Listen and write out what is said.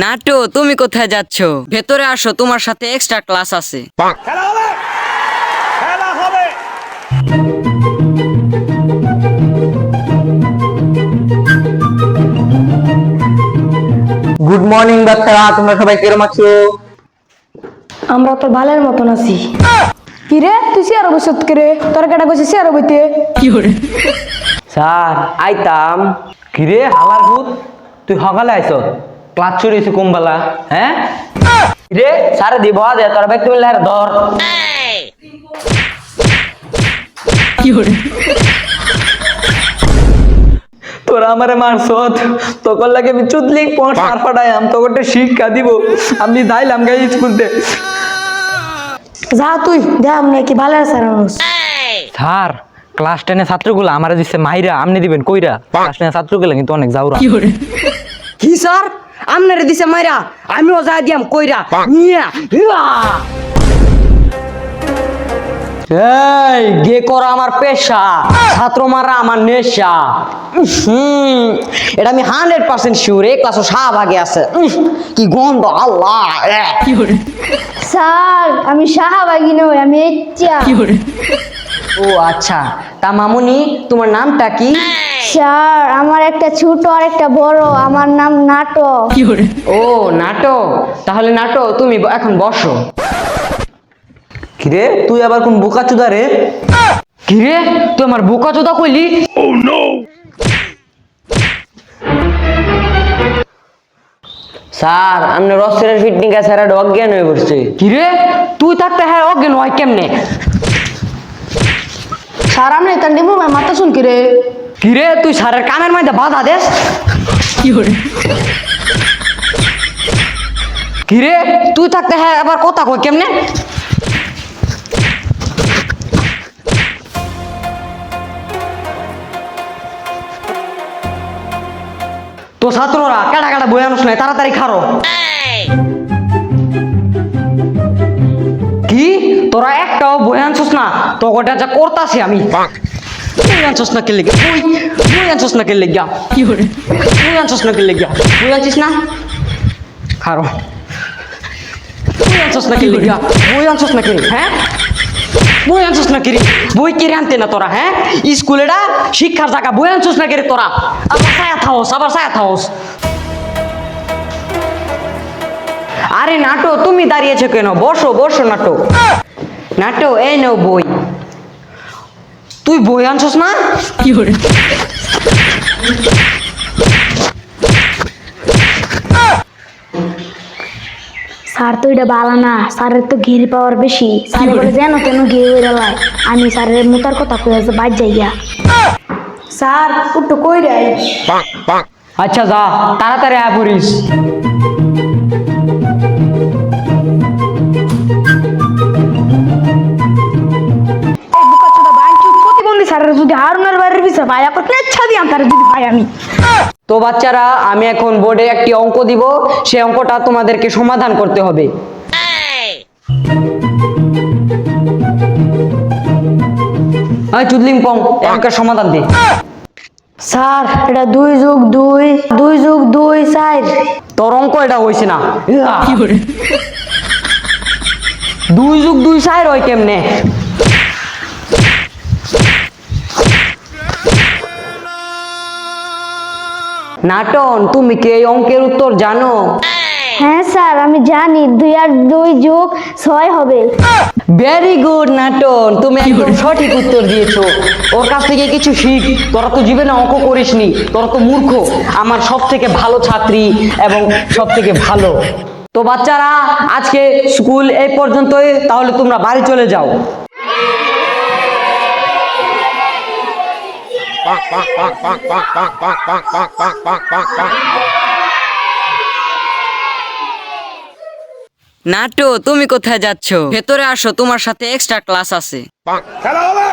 NATO, তুমি কোথায় যাচ্ছ? ভেতরে আসো, তোমার সাথে এক্সট্রা ক্লাস আছে। খেলা হবে, খেলা হবে। গুড মর্নিং বাচ্চারা, তোমরা সবাই কিরম আছো? আমরা তো ভালের মতন আছি। কি রে, তুই চেয়ার বসত করে তোর কেটা কইছিস চেয়ার বইতে? স্যার আইতাম। কিরে হালার ভূত, তুই সকালে আইছ? ক্লাস চুরি হয়েছে কোমবালা? হ্যাঁ রে, সারে দিব দে তোর ব্যাগ তুই ধর। তোরা আমারে মারছ, তোর লাগে আমি চুদলি সার ফাটাইম, তোকে শিক্ষা দিব। আমি যাইলাম গাই স্কুলতে। যা তুই দেখ নাকি ভালো আছে স্যার ক্লাস 10 ছাত্রগুলো আমারে দিচ্ছে মাইরা, আপনি দিবেন কইরা? ক্লাস 10 ছাত্রগুলো কিন্তু অনেক যাওরা। কি স্যার আমনারে দিছে মাইরা, আমিও যা দিয়াম কইরা নিয়া। এই গে করা আমার পেশা, ছাত্র মারা আমার নেশা। এটা আমি 100% শিওর, এই ক্লাসও শাহবাগে আছে। কি গন্ধ আল্লাহ। স্যার আমি শাহবাগী নই, আমি ইচ্ছা। ও আচ্ছা, তা মামুনি তোমার নামটা কি? স্যার আমার একটা ছোট আর একটা বড়, আমার নাম নাটো। ও নাটো, তাহলে নাটো তুমি এখন বসো। কিরে তুই আবার কোন বোকাচোদা রে? কিরে তুই আমার বোকাচোদা কইলি? ও নো। স্যার আমনে রসের ফিটনিং এ স্যার অজ্ঞান হয়ে পড়ছে। কিরে তুই থাকতে হ্যাঁ অজ্ঞান হয় কেমনে? স্যার আমনে তান দিব মাথা শুন কি রে? কিরে তুই স্যারের কানের মধ্যে বাধা দেস? কিরে তুই থাকতে হ্যাঁ আবার কথা কই কেমনে? তো ছাত্ররা কাটা কাটা বই আনুস নাই, তাড়াতাড়ি খারো। কি তোরা একটাও বই আনছস না? তো ওটা যা করতাছি আমি। বই আনছস না কে লেগে? বই আনছস না কে লেগে? বই আনছস না কে লেগে? বই আনছিস না? খারো। বই আনছস না কে লেগে? বই আনছস না কে? হ্যাঁ বই আনছস না কে? বই কেড়ে আনতে না তোরা? হ্যাঁ স্কুলেটা শিক্ষার জায়গা, বই আনছস না কে তোরা? আবার ছায়া থাওস, আবার ছায়া থাওস। আরে নাটো তুমি দাঁড়িয়েছো কেন? বসো বসো নাটো। নাটো এই নাও বই। তুই বই আনছস না? স্যার তো এটা বালা না, স্যারের তো ঘিরে পাওয়ার বেশি। স্যার বলে যেন তেন ঘিরে হয়ে লাই। আমি স্যারের মোতার কথা কই আছে বাদ যাইয়া। স্যার একটু কই রে? আচ্ছা যা তাড়াতাড়ি আয় পড়িস। প্রতিবন্ধী স্যারের যদি হারুনের বাড়ির পিছনে ভাইয়া করতে ইচ্ছা দিয়াম তার যদি ভাই আমি। তো বাচ্চারা আমি এখন বোর্ডে একটি অঙ্ক দিব, সেই অঙ্কটা তোমাদেরকে সমাধান করতে হবে। আয় চুদলিং পং, অঙ্কের সমাধান দে। স্যার এটা 2 যোগ 2 2 যোগ 2 4। তোর অঙ্ক এটা হইছে না। 2 যোগ 2 4 হয় কেমনে? নাটন তুমি কি এই অঙ্কের উত্তর জানো? হ্যাঁ স্যার আমি জানি, 2 আর 2 যোগ 6 হবে। ভেরি গুড নাটন, তুমি একদম সঠিক উত্তর দিয়েছো। ওর কাছ থেকে কিছু শিখ, তোরা তো জীবনে অঙ্ক করিসনি, তোরা তো মূর্খ। আমার সব থেকে ভালো ছাত্রী এবং সব থেকে ভালো। তো বাচ্চারা আজকে স্কুল এই পর্যন্তই, তাহলে তোমরা বাড়ি চলে যাও। নাটো, তুমি কোথায় যাচ্ছ? ভেতরে আসো, তোমার সাথে এক্সট্রা ক্লাস আছে। খেলা হবে।